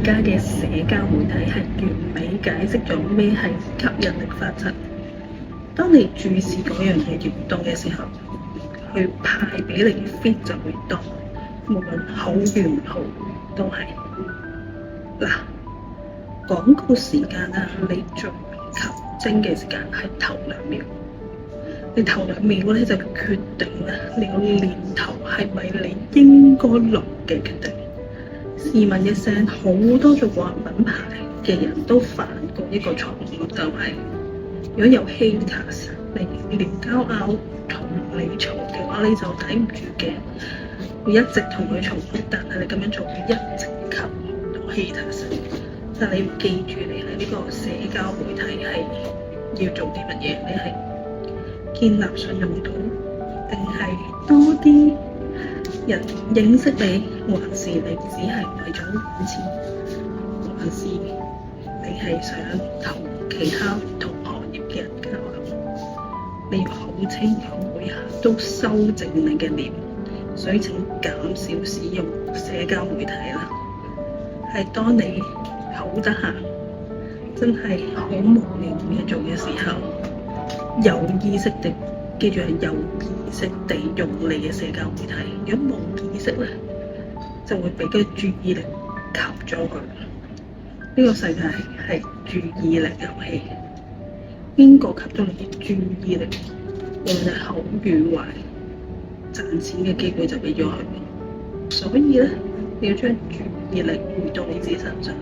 而家嘅社交媒體係完美解釋咗咩係吸引力法則。當你注視嗰樣嘢越多嘅時候，佢派俾你嘅 feed 就會多，無論好與唔好都係。嗱，廣告時間啊，你最吸睛嘅時間係頭2秒。你頭2秒咧就決定咧你個念頭係咪你應該落嘅決定。試問一聲，好多做個人品牌嘅人都犯過一個錯誤，就係如果有 haters 嚟撩交拗同你嘈嘅話，你就睇唔住嘅，會一直同佢嘈。但係你咁樣做會一直吸唔到 haters。但係你要記住，你喺呢個社交媒體係要做啲乜嘢？你係建立信用度，定係多啲人認識你，還是你只係為咗揾錢，還是你係想同其他唔同行業嘅人交流？你要好清楚每下都修正你嘅臉，所以請減少使用社交媒體啦。係當你好得閒，真係好無聊嘢做嘅時候，有意識地，記住係有意識地用你嘅社交媒體。如果冇意識咧，就會俾個注意力吸咗佢。呢個世界係注意力遊戲，邊個吸咗你嘅注意力，無論係好與壞，賺錢嘅機會就俾咗佢。所以咧，你要將注意力回到你自己身上。